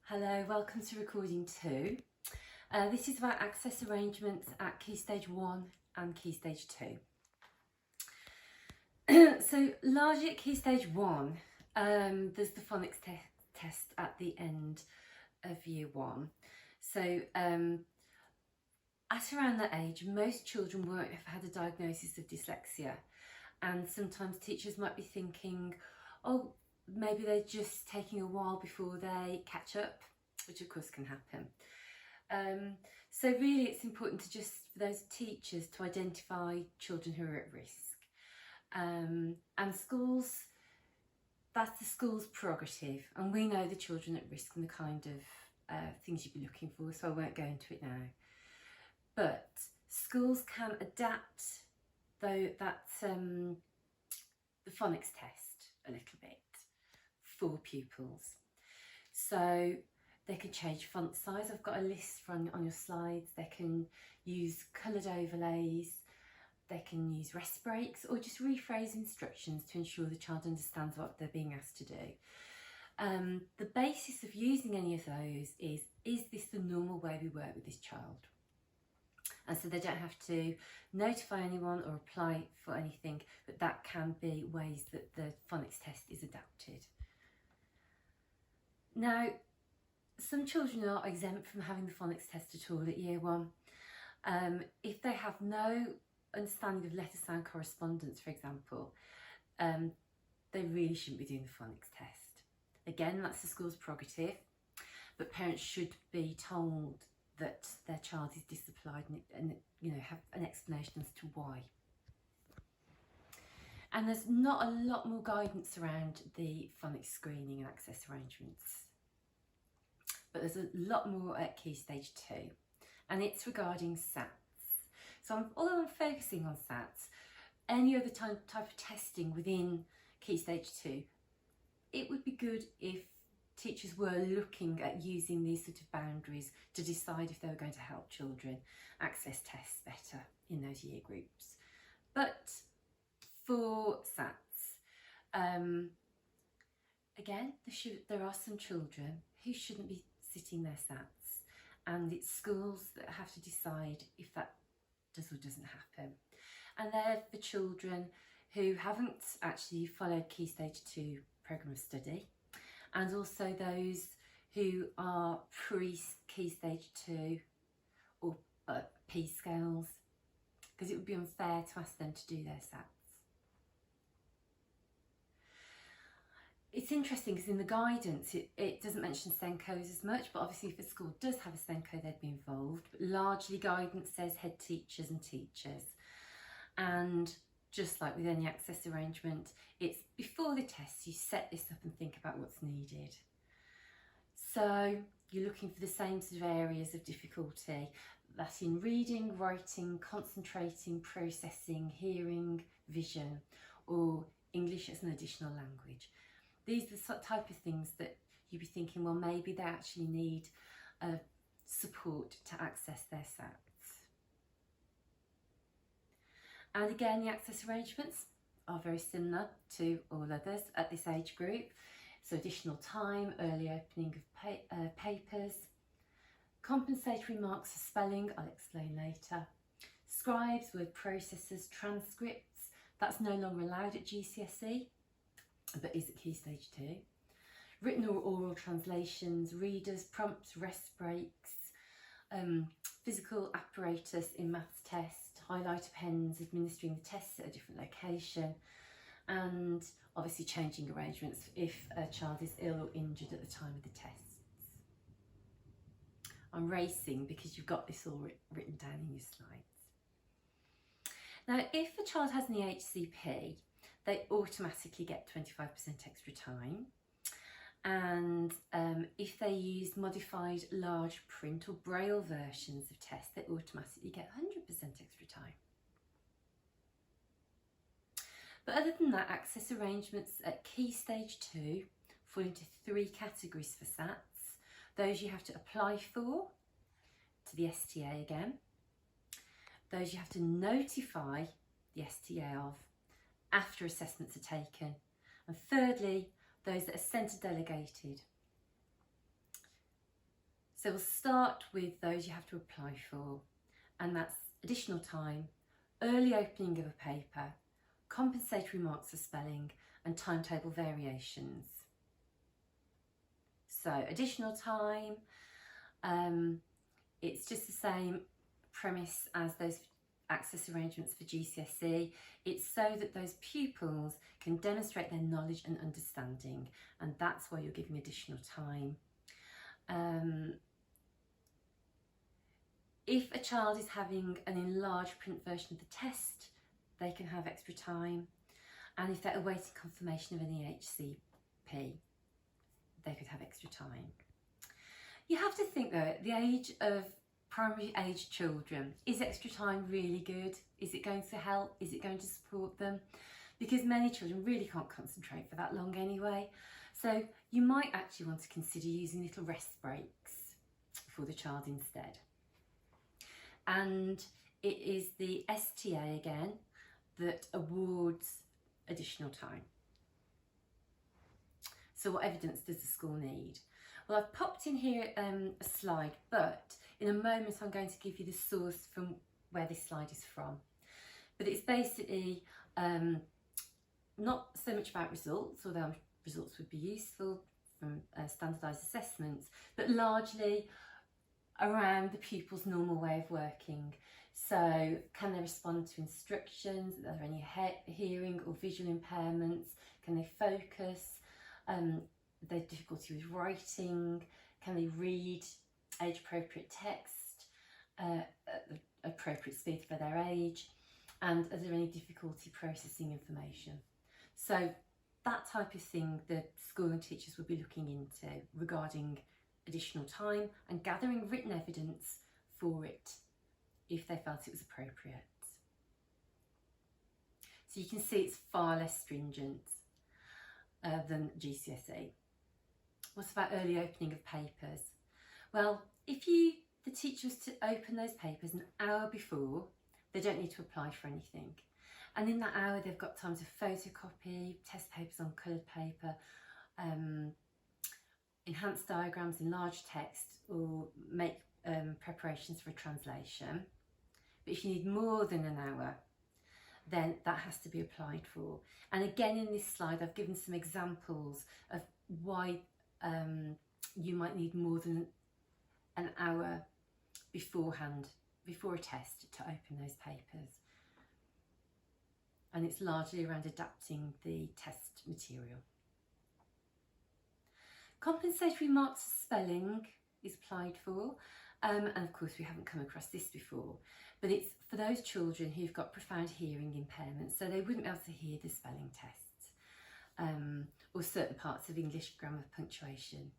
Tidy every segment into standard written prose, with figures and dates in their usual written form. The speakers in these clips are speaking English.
Hello, welcome to recording 2. This is about access arrangements at Key Stage 1 and Key Stage 2. So largely at Key Stage 1, there's the phonics test at the end of Year 1. So at around that age, most children won't have had a diagnosis of dyslexia, and sometimes teachers might be thinking, oh, maybe they're just taking a while before they catch up, which of course can happen. So really it's important to just, for those teachers, to identify children who are at risk. And schools, that's the school's prerogative, and we know the children at risk and the kind of things you'd be looking for, so I won't go into it now. But schools can adapt the phonics test a little bit for pupils. So they can change font size. I've got a list on your slides. They can use coloured overlays. They can use rest breaks or just rephrase instructions to ensure the child understands what they're being asked to do. The basis of using any of those is this the normal way we work with this child? And so they don't have to notify anyone or apply for anything, but that can be ways that the phonics test is adapted. Now, some children are exempt from having the phonics test at all at Year 1. If they have no understanding of letter sound correspondence, for example, they really shouldn't be doing the phonics test. Again, that's the school's prerogative, but parents should be told that their child is disapplied and have an explanation as to why. And there's not a lot more guidance around the phonics screening and access arrangements, but there's a lot more at Key Stage 2, and it's regarding SATs. So although I'm focusing on SATs, any other type of testing within Key Stage 2, it would be good if teachers were looking at using these sort of boundaries to decide if they were going to help children access tests better in those year groups. But for SATs, again, there are some children who shouldn't be sitting their SATs, and it's schools that have to decide if that does or doesn't happen. And they're for children who haven't actually followed Key Stage 2 programme of study, and also those who are pre-Key Stage 2 or P scales, because it would be unfair to ask them to do their SATs. It's interesting because in the guidance it doesn't mention SENCOs as much, but obviously if a school does have a SENCO they'd be involved. But largely guidance says head teachers and teachers. And just like with any access arrangement, it's before the test you set this up and think about what's needed. So you're looking for the same sort of areas of difficulty, that's in reading, writing, concentrating, processing, hearing, vision, or English as an additional language. These are the type of things that you'd be thinking, well, maybe they actually need support to access their SATs. And again, the access arrangements are very similar to all others at this age group. So additional time, early opening of papers, compensatory marks for spelling, I'll explain later, scribes, word processors, transcripts, that's no longer allowed at GCSE, but is at Key Stage 2. Written or oral translations, readers, prompts, rest breaks, physical apparatus in maths test, highlighter pens administering the tests at a different location, and obviously changing arrangements if a child is ill or injured at the time of the tests. I'm racing because you've got this all written down in your slides. Now, if a child has an EHCP, they automatically get 25% extra time, and if they use modified large print or braille versions of tests, they automatically get 100% extra time. But other than that, access arrangements at Key Stage 2 fall into 3 categories for SATs. Those you have to apply for to the STA again, those you have to notify the STA of after assessments are taken, and thirdly, those that are centre delegated. So we'll start with those you have to apply for, and that's additional time, early opening of a paper, compensatory marks for spelling, and timetable variations. So additional time, it's just the same premise as those access arrangements for GCSE. It's so that those pupils can demonstrate their knowledge and understanding, and that's why you're giving additional time. If a child is having an enlarged print version of the test, they can have extra time, and if they're awaiting confirmation of an EHCP, they could have extra time. You have to think though, at the age of primary age children, is extra time really good? Is it going to help? Is it going to support them? Because many children really can't concentrate for that long anyway. So you might actually want to consider using little rest breaks for the child instead. And it is the STA again that awards additional time. So what evidence does the school need? Well, I've popped in here a slide, but in a moment I'm going to give you the source from where this slide is from. But it's basically not so much about results, although results would be useful from standardised assessments, but largely around the pupil's normal way of working. So can they respond to instructions? Are there any hearing or visual impairments? Can they focus? Their difficulty with writing? Can they read age appropriate text at the appropriate speed for their age? And are there any difficulty processing information? So that type of thing the school and teachers would be looking into regarding additional time and gathering written evidence for it if they felt it was appropriate. So you can see it's far less stringent than GCSE. What about early opening of papers? Well, if the teacher was to open those papers an hour before, they don't need to apply for anything. And in that hour, they've got time to photocopy, test papers on coloured paper, enhance diagrams, enlarge text, or make preparations for a translation. But if you need more than an hour, then that has to be applied for. And again, in this slide, I've given some examples of why you might need more than an hour beforehand, before a test, to open those papers. And it's largely around adapting the test material. Compensatory marks for spelling is applied for, and of course we haven't come across this before, but it's for those children who've got profound hearing impairments, so they wouldn't be able to hear the spelling tests or certain parts of English grammar punctuation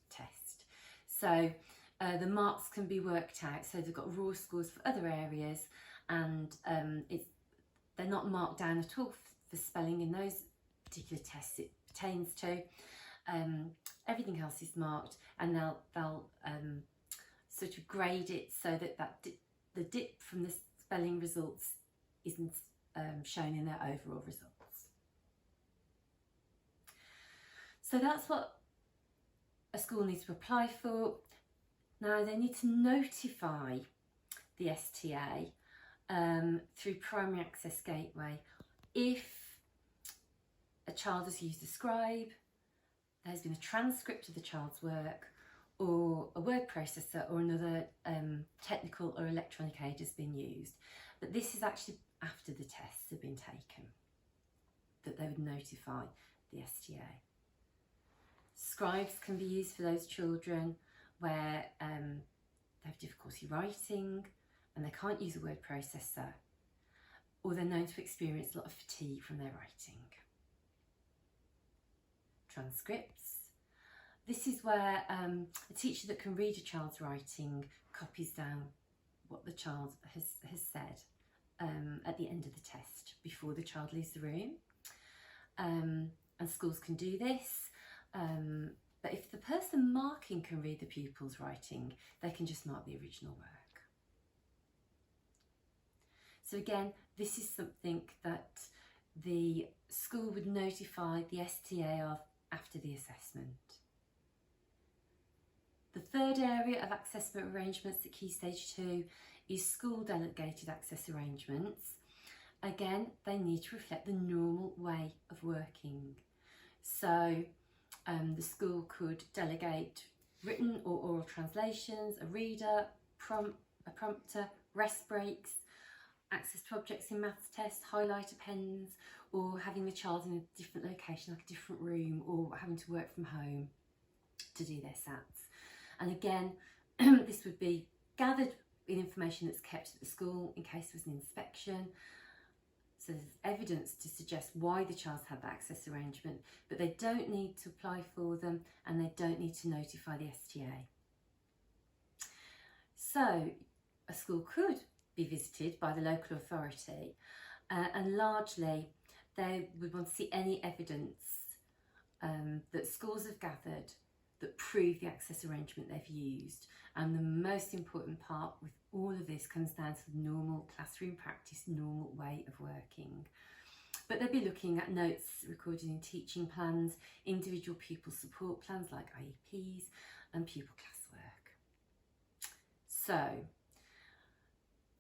test. So the marks can be worked out, so they've got raw scores for other areas, and they're not marked down at all for spelling in those particular tests it pertains to. Everything else is marked, and they'll sort of grade it so that the dip from the spelling results isn't shown in their overall results. So that's what a school needs to apply for. Now they need to notify the STA through Primary Access Gateway if a child has used a scribe, there's been a transcript of the child's work, or a word processor or another technical or electronic aid has been used. But this is actually after the tests have been taken that they would notify the STA. Scribes can be used for those children where they have difficulty writing and they can't use a word processor, or they're known to experience a lot of fatigue from their writing. Transcripts. This is where a teacher that can read a child's writing copies down what the child has said at the end of the test before the child leaves the room. And schools can do this. But if the person marking can read the pupil's writing, they can just mark the original work. So again, this is something that the school would notify the STA of after the assessment. The third area of assessment arrangements at Key Stage 2 is school delegated access arrangements. Again, they need to reflect the normal way of working. So the school could delegate written or oral translations, a reader, a prompter, rest breaks, access to objects in maths tests, highlighter pens, or having the child in a different location, like a different room, or having to work from home to do their SATs. And again, this would be gathered in information that's kept at the school in case there was an inspection. So there's evidence to suggest why the child's had that access arrangement, but they don't need to apply for them and they don't need to notify the STA. So a school could be visited by the local authority and largely they would want to see any evidence that schools have gathered that prove the access arrangement they've used. And the most important part with all of this comes down to the normal classroom practice, normal way of working. But they'll be looking at notes recorded in teaching plans, individual pupil support plans like IEPs, and pupil classwork. So,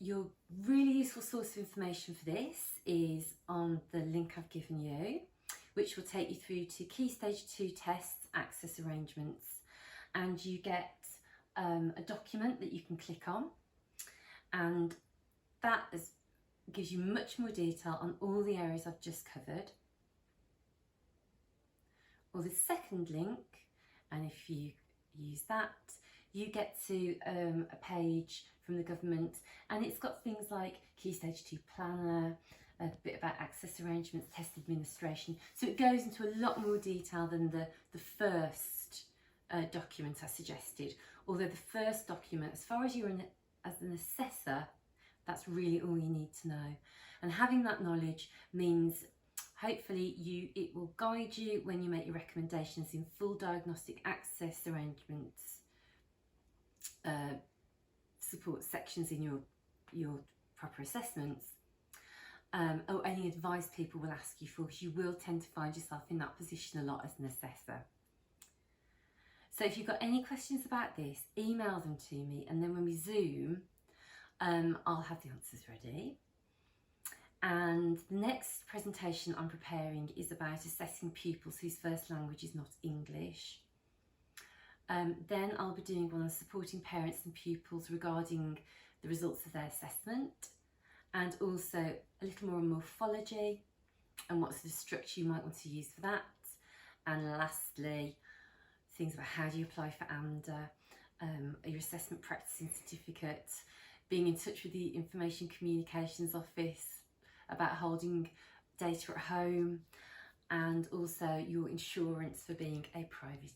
your really useful source of information for this is on the link I've given you, which will take you through to Key Stage 2 tests, access arrangements, and you get a document that you can click on, and that gives you much more detail on all the areas I've just covered. Or the second link, and if you use that, you get to a page from the government, and it's got things like Key Stage 2 planner, a bit about access arrangements, test administration. So it goes into a lot more detail than the first document I suggested. Although the first document, as far as you're as an assessor, that's really all you need to know. And having that knowledge means hopefully it will guide you when you make your recommendations in full diagnostic access arrangements, support sections in your proper assessments, or any advice people will ask you for, because you will tend to find yourself in that position a lot as an assessor. So if you've got any questions about this, email them to me, and then when we Zoom, I'll have the answers ready. And the next presentation I'm preparing is about assessing pupils whose first language is not English. Then I'll be doing one on supporting parents and pupils regarding the results of their assessment, and also a little more on morphology and what sort of structure you might want to use for that. And lastly, things about how do you apply for AMDBA, your assessment practicing certificate, being in touch with the Information Communications Office about holding data at home, and also your insurance for being a private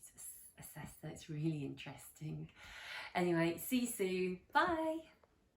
assessor. It's really interesting. Anyway, see you soon. Bye.